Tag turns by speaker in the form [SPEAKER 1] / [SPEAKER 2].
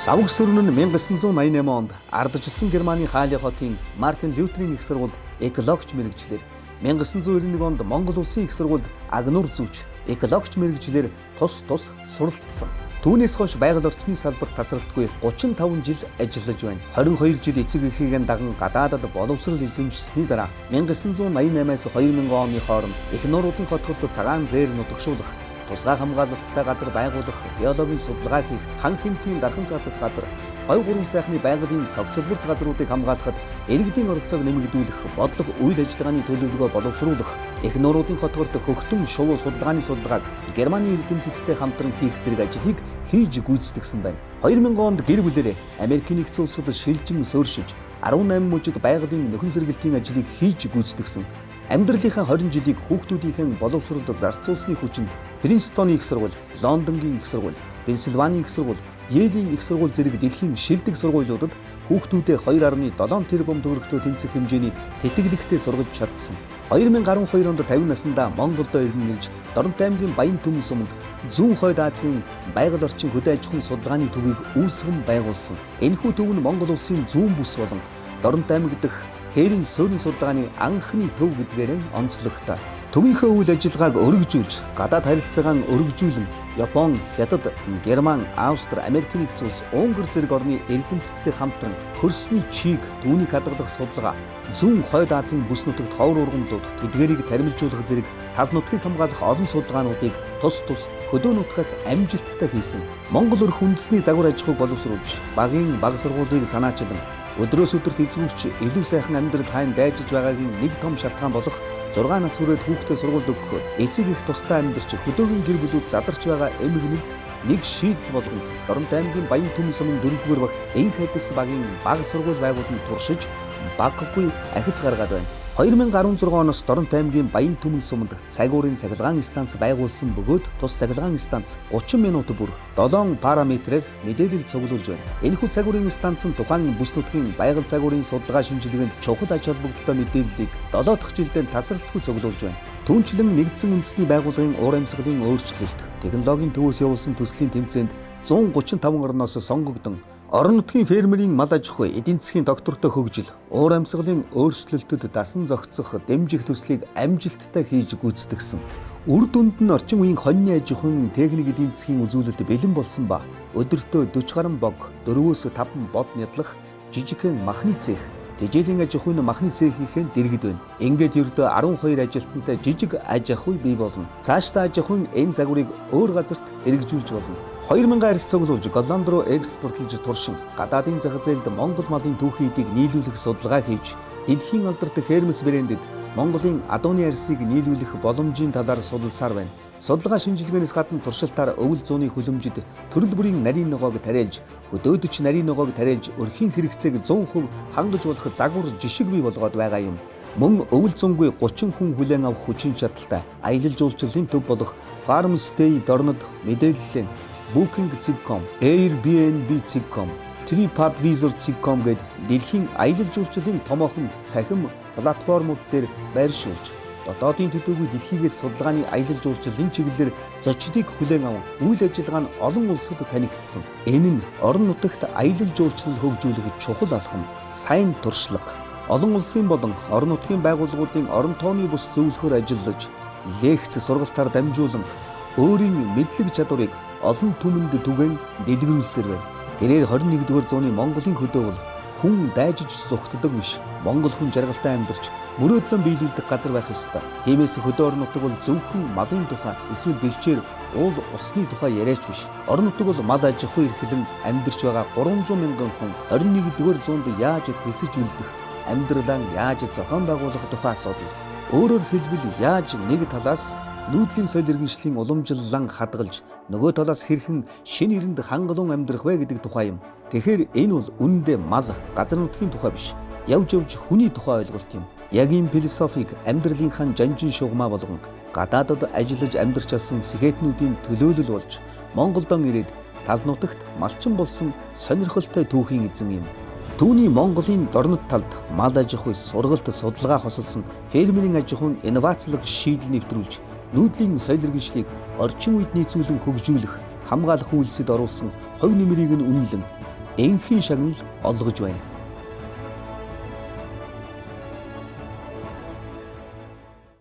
[SPEAKER 1] Лавг сөрөн нь 1988 онд ардчилсан Германы Хааль хотын Мартин Лютерийн их сургуульд экологч мэргэжлэр 1991 онд Монгол улсын их сургуульд агнур зүүч экологч мэргэжлэр тус суралцсан. Түүнээс хойш байгаль орчны салбарт тасралтгүй 35 жил ажиллаж байна. 22 жил эцэг эхийг даган гадаадад боловсрол эзэмшсэний дараа 1988-аас 2000 оны хооронд Их нуруудын хотгорд цагаан зээл нутагшуулах, тусгай хамгаалалттай газар байгуулах, биологийн судалгаа хийх, хан хэмтийн дархан цаасат газар, 2-3 сайхны байгалийн цогцлборт газруудыг хамгаалахад иргэдийн оролцоог нэмэгдүүлэх, бодлого үйл ажиллагааны төлөвлөгөө боловсруулах, Их нуруудын хотгорд хөгтөн шувуу судалгааны судалгааг Германы эрдэмтдтэй хамтран хийх зэрэг ажлыг хийж гүйцэтгэсэн байна. 2000 онд гэр бүлэрээ Америкийн нэгдсэн улсад шилжин суурьшиж 18 мужид байгалийн нөхөн сэргэлтийн ажлыг хийж гүйцэтгэсэн. Амьдралынхаа 20 жилийг хүүхдүүдийнхэн боловсролд зарцуулсны хүчинд Принстоны их сургууль, Лондонгийн их сургууль, Пенсильванийн их сургууль, Йелийн их сургууль зэрэг дэлхийн шилдэг сургуулиудад хүүхдүүдээ 2.7 тэрбум төгрөгтөө тэнцэх хэмжээний тэтгэлэгтэй сургаж чадсан. 2012 онд 50 наснда Монголд иргэн ирж Доронт аймгийн Баян Түмэн суманд зүүн хойд Азийн байгаль орчин хөдөө аж ахуйн судалгааны төвийг үүсгэн байгуулсан. Энэхүү төв нь Монгол улсын зүүн бүс болон Доронт аймаг дахь хээрийн суурин судалгааны анхны төв гэдгээр онцлогтой. Төвийнхөө үйл ажиллагааг өргөжүүлж, гадаад харилцаагаа өргөжүүлэн Япон, Хятад, Герман, Австри, Америкийн нэгдсэн улс, Унгар зэрэг орны эрдэмтдтэй хамтран хөрсний чийг түүнийг хадгалах судалгаа, зүүн хойд Азийн бүс нутагт ховор ургамлууд, тэдгэрийг таримжуулах зэрэг тал нутгийг хамгаалах олон судалгаануудыг тус хөдөө нутгаас амжилттай хийсэн. Монгол өрх үндэсний загвар аж ахуйг боловсруулж, багийн баг сургуулийг санаачлан өдрөөс өдөрт эзгүүрч илүү сайхан амьдрал хайн дайжиж байгаагийн нэг том шалтгаан болох 6 нас хүрээд хүүхдэд сургуульд өгөх, эцэг их тусдаа амьдарч хөдөөгийн гэр бүлүүд задарч байгаа эмгэнэлд нэг шийдэл болгон Доронт аймгийн Баян Түмэн сумын 4-р багт энх хэдэс багийн баг сургууль байгуулан туршиж баггүй ахиц гаргаад байна. 2016 оноос Доронт аймгийн Баян Түмэн суманд цагуурын цахилгаан станц байгуулсан бөгөөд тус цахилгаан станц 30 минут бүр 7 параметрээр мэдээлэл цуглуулж байна. Энэхүү цагуурын станц нь тухайн бүс нутгийн байгаль цагуурын судалгаа шинжилгээнд чухал ач холбогдолтой мэдээллийг 7 дахь жилдээ тасралтгүй цуглуулж байна. Түүнчлэн нэгдсэн үндэсний байгууллагын уур амьсгалын өөрчлөлт, технологийн төвөөс явуулсан төслийн тэмцээнд 135 орноос сонгогдсон. Орон нутгийн фермерийн мал аж ахуй, эдийн засгийн доктортой хөгжил, уур амьсгалын өөрчлөлтөд дасан зохицох дэмжих төслийг амжилттай хийж гүйцэтгсэн. Үр дүнд нь орчин үеийн хоньны аж ахуйн техник эдийн засгийн үзүүлэлт бэлэн болсон ба өдөртөө 40 гаруй бог, 4-5 бод нядлах жижигхэн махны цех, тэжээлийн аж ахуйн махны цехийнхэн дэргэд байна. Ингээд ердөө 12 ажилтнтай жижиг аж ахуй бий болно. Цаашдаа аж ахуйн энэ загварыг өөр газарт хэрэгжүүлж болно. 2000 арьс цуглуулж Голланд руу экспортлож туршин гадаадын зах зээлд Монгол малын түүхийдийг нийлүүлэх судалгаа хийж дэлхийн алдарт Hermes брэндэд Монголын адууны арьсыг нийлүүлэх боломжийн талаар судалсаар байна. Судалгаа шинжилгээнээс гадна туршилтаар өвөл зууны хөлөмжид төрөл бүрийн нарийн ногоог тариалж, хөдөөдөч нарийн ногоог тариалж өрхийн хэрэгцээг 100% хангаж болох загвар жишг бий болгоод байгаа юм. Мөн өвөл зунгүй 30 хүн хүлээн авах хүчин чадалтай аялал жуулчлалын төв болох Farmstay Дорнод мэдээллийн Booking.com, Airbnb.com, TripAdvisor.com гээд дэлхийн аялал жуулчлалын томоохон цахим платформуд дээр байршуулж, дотоодын төдийгүй дэлхийгээс судалгааны аялал жуулчлалын чиглэлээр зочдыг хүлээн аван үйл ажиллагаа нь олон улсад танигдсан. Энэ нь орон нутагт аялал жуулчлал хөгжүүлэх чухал алхам, сайн туршлага. Олон улсын болон орон нутгийн байгууллагуудын орон тооны бус зөвлөхөр ажиллаж, лекц сургалтаар дамжуулан өөрийн мэдлэг чадварыг олон түмэнд түгээн дэлгэрүүлсээр байна. Тэрээр 21-р зууны Монголын хөдөө бол хүн дайжиж зүгтдэг биш. Монгол хүн жаргалтай амьдарч мөрөөдлөн биелүүлдэг газар байх ёстой. Тиймээс хөдөө орон нутаг бол зөвхөн малын тухай эсвэл бэлчээр уул усны тухай яриач биш. Орон нутаг бол мал аж ахуй эрхлэн амьдарч байгаа 300 мянган хүн 21-р зуунд яаж тэсэж үлдэх, амьдралаа яаж зохион байгуулах тухай асуудал. Өөрөөр хэлбэл яаж нэг талаас нүүдлийн соёл иргэншлийн уламжлалан хадгалж нөгөө талаас хэрхэн шинэ ирэнд хангалуун амьдрах вэ гэдэг тухай юм. Тэгэхээр энэ бол үнэндээ мал, газар нутгийн тухай биш. Явж хүний тухай ойлголт юм. Яг ийм философик амьдралынхаа жанжин шугамаа болгон гадаадад ажиллаж амьдарч алсан сэхэтнүүдийн төлөөлөл болж Монголдон ирээд тал нутагт малчин болсон сонирхолтой түүхийн эзэн юм. Түүний Монголын дорнод талд мал аж ахуй сургалт судалгаа хосолсон фермерийн аж ахуйн инновацлог шийдэл нэвтрүүлж нүүдлийн соёл иргэншлийг орчин үед нийцүүлэн хөгжүүлэх, хамгаалах үйлсэд оруулсан хувь нэмрийг нь үнэлэн энхийн шагнал олгож байна.